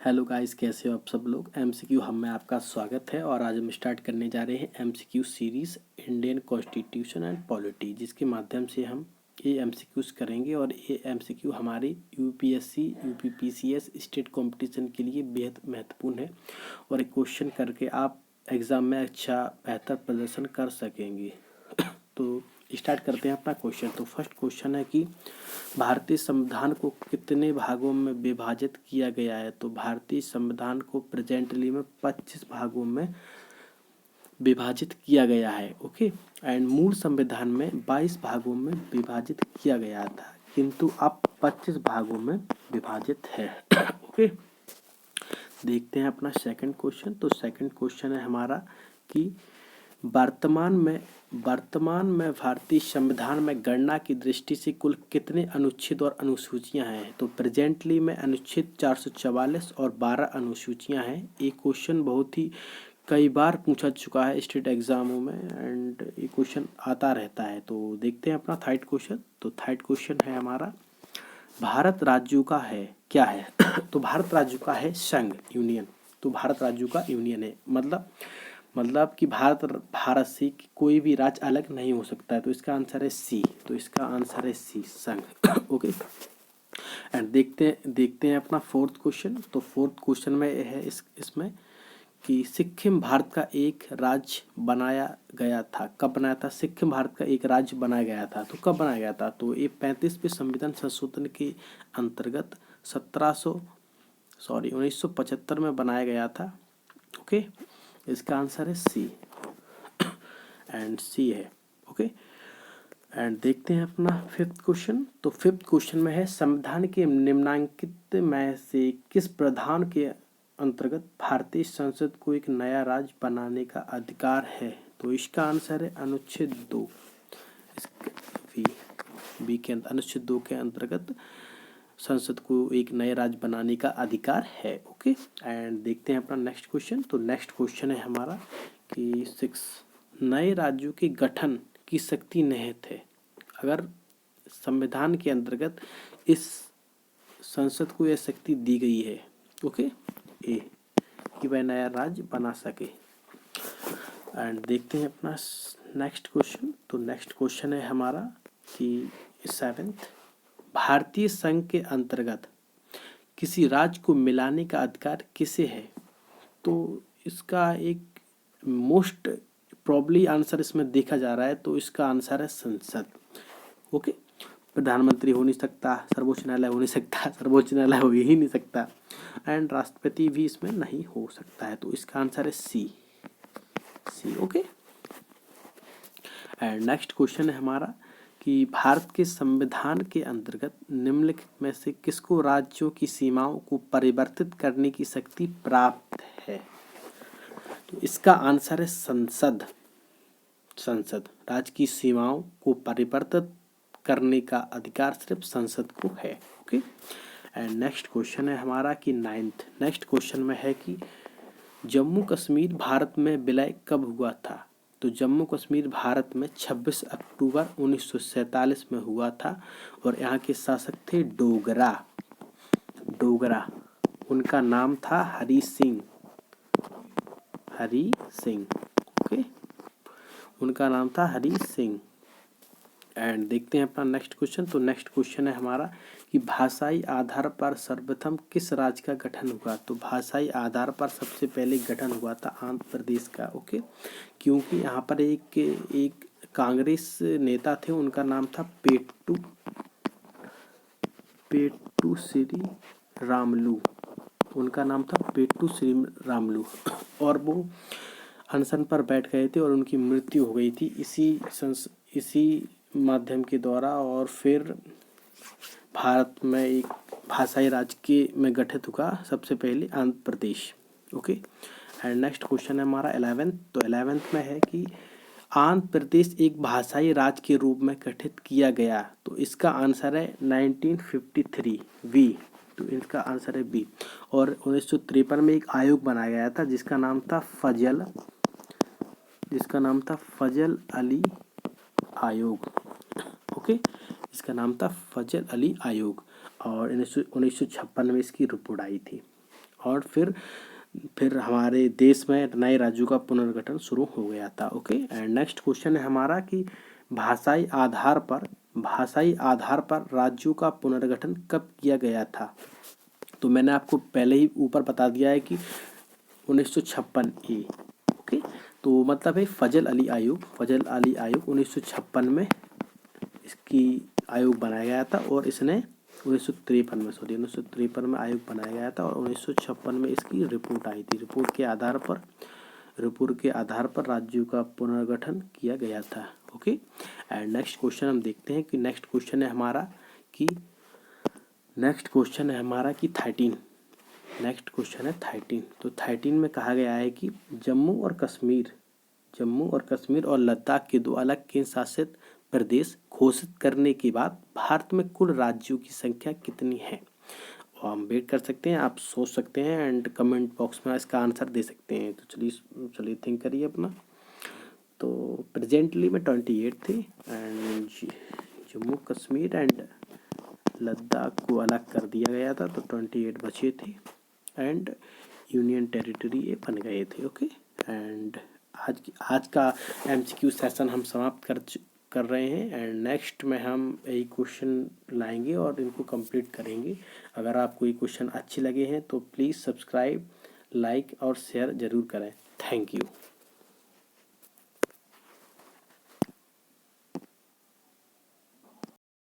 Hello guys, कैसे हो आप सब लोग। एमसीक्यू हम में आपका स्वागत है और आज हम स्टार्ट करने जा रहे हैं MCQ series Indian constitution and polity, जिसके माध्यम से हम ये एमसीक्यूज़ करेंगे। और ये एमसीक्यू हमारी यूपीएससी यूपीपीसीएस स्टेट कंपटीशन के लिए बेहद महत्वपूर्ण है और एक क्वेश्चन करके आप एग्ज़ाम में अच्छा बेहतर प्रदर्शन कर सकेंगे। तो स्टार्ट करते हैं अपना क्वेश्चन। तो फर्स्ट क्वेश्चन है कि भारतीय संविधान को कितने भागों में विभाजित किया गया है। तो भारतीय संविधान को प्रेजेंटली में 25 भागों में विभाजित किया गया है। ओके, एंड मूल संविधान में 22 भागों में विभाजित किया गया था, किंतु अब 25 भागों में विभाजित है। ओके, देखते हैं अपना सेकंड क्वेश्चन। तो सेकंड क्वेश्चन है हमारा कि वर्तमान में भारतीय संविधान में गणना की दृष्टि से कुल कितने अनुच्छेद और अनुसूचियां हैं। तो प्रेजेंटली में अनुच्छेद 444 और 12 अनुसूचियां हैं। ये क्वेश्चन बहुत ही कई बार पूछा चुका है स्टेट एग्जामों में एंड ये क्वेश्चन आता रहता है। तो देखते हैं अपना थर्ड क्वेश्चन। तो थर्ड क्वेश्चन है हमारा, भारत राज्यों का है क्या है। तो भारत राज्यों का है संघ, यूनियन। तो भारत राज्यों का यूनियन है, मतलब कि भारत से कोई भी राज्य अलग नहीं हो सकता है। तो इसका आंसर है सी। तो इसका आंसर है सी, संघ। ओके, एंड देखते हैं अपना फोर्थ क्वेश्चन। तो फोर्थ क्वेश्चन में है इसमें कि सिक्किम भारत का एक राज्य बनाया गया था। कब बनाया था? सिक्किम भारत का एक राज्य बनाया गया था। तो कब बनाया गया था? तो ये 35वें संविधान संशोधन के अंतर्गत 1975 में बनाया गया था। ओके, इसका आंसर है सी एंड सी है। ओके, एंड देखते हैं अपना फिफ्थ क्वेश्चन। तो फिफ्थ क्वेश्चन में है, संविधान के निम्नलिखित में से किस प्रावधान के अंतर्गत भारतीय संसद को एक नया राज्य बनाने का अधिकार है। तो इसका आंसर है अनुच्छेद 2। बी के अनुच्छेद 2 के अंतर्गत संसद को एक नए राज्य बनाने का अधिकार है। ओके, एंड देखते हैं अपना नेक्स्ट क्वेश्चन। तो नेक्स्ट क्वेश्चन है हमारा कि 6 नए राज्यों के गठन की शक्ति निहित है। अगर संविधान के अंतर्गत इस संसद को यह शक्ति दी गई है, ओके, ए कि वह नया राज्य बना सके। एंड देखते हैं अपना नेक्स्ट क्वेश्चन। तो नेक्स्ट क्वेश्चन है हमारा कि 7th भारतीय संघ के अंतर्गत किसी राज्य को मिलाने का अधिकार किसे है। तो इसका एक मोस्ट प्रॉब्ली आंसर इसमें देखा जा रहा है। तो इसका आंसर है संसद। ओके, प्रधानमंत्री हो नहीं सकता, सर्वोच्च न्यायालय हो नहीं सकता, सर्वोच्च न्यायालय हो ही नहीं सकता, एंड राष्ट्रपति भी इसमें नहीं हो सकता है। तो इसका आंसर है सी। ओके, एंड नेक्स्ट क्वेश्चन है हमारा कि भारत के संविधान के अंतर्गत निम्नलिखित में से किसको राज्यों की सीमाओं को परिवर्तित करने की शक्ति प्राप्त है। तो इसका आंसर है संसद। राज्य की सीमाओं को परिवर्तित करने का अधिकार सिर्फ संसद को है। ओके, एंड नेक्स्ट क्वेश्चन है हमारा कि 9th नेक्स्ट क्वेश्चन में है कि जम्मू कश्मीर भारत में विलय कब हुआ था। तो जम्मू कश्मीर भारत में 26 अक्टूबर 1947 में हुआ था और यहाँ के शासक थे डोगरा। उनका नाम था हरि सिंह। ओके, उनका नाम था हरि सिंह। एंड देखते हैं अपना नेक्स्ट क्वेश्चन। तो नेक्स्ट क्वेश्चन है हमारा कि भाषाई आधार पर सर्वप्रथम किस राज्य का गठन हुआ। तो भाषाई आधार पर सबसे पहले गठन हुआ था आंध्र प्रदेश का। ओके, क्योंकि यहाँ पर एक कांग्रेस नेता थे, उनका नाम था पेट्टू श्री रामलू। उनका नाम था पेट्टू श्री रामलू और वो अनशन पर बैठ गए थे और उनकी मृत्यु हो गई थी इसी माध्यम के द्वारा। और फिर भारत में एक भाषाई राज्य में गठित हुआ सबसे पहले Andhra Pradesh. Okay, and next question है हमारा 11th। तो 11th में है कि आंध्र प्रदेश एक भाषाई राज्य के रूप में गठित किया गया। तो इसका आंसर है 1953 बी। तो इसका आंसर है बी। और 1953 में एक आयोग बनाया गया था जिसका नाम था फजल अली आयोग। ओके, इसका नाम था फजल अली आयोग और 1956 में इसकी रिपोर्ट आई थी। और फिर हमारे देश में नए राज्यों का पुनर्गठन शुरू हो गया था। ओके, एंड नेक्स्ट क्वेश्चन है हमारा कि भाषाई आधार पर राज्यों का पुनर्गठन कब किया गया था। तो मैंने आपको पहले ही ऊपर बता दिया है कि 1956 ए। ओके, तो मतलब है फजल अली आयोग 1956 में इसकी आयोग बनाया गया था और इसने 1953 में आयोग बनाया गया था और 1956 में इसकी रिपोर्ट आई थी। रिपोर्ट के आधार पर राज्यों का पुनर्गठन किया गया था। ओके, एंड नेक्स्ट क्वेश्चन हम देखते हैं कि नेक्स्ट क्वेश्चन है हमारा कि 13। नेक्स्ट क्वेश्चन है 13। तो 13 में कहा गया है कि जम्मू और कश्मीर और लद्दाख के दो अलग केंद्र शासित प्रदेश घोषित करने के बाद भारत में कुल राज्यों की संख्या कितनी है। और हम वेट कर सकते हैं, आप सोच सकते हैं एंड कमेंट बॉक्स में इसका आंसर दे सकते हैं। तो चलिए थिंक करिए अपना। तो प्रेजेंटली में 28 थे एंड जम्मू कश्मीर एंड लद्दाख को अलग कर दिया गया था तो 28 बचे थे एंड यूनियन टेरिटरी ये बन गए थे। ओके, एंड आज का MCQ सेशन हम समाप्त कर रहे हैं एंड नेक्स्ट में हम यही क्वेश्चन लाएंगे और इनको कंप्लीट करेंगे। अगर आपको ये क्वेश्चन अच्छे लगे हैं तो प्लीज़ सब्सक्राइब, लाइक और शेयर ज़रूर करें। Thank you.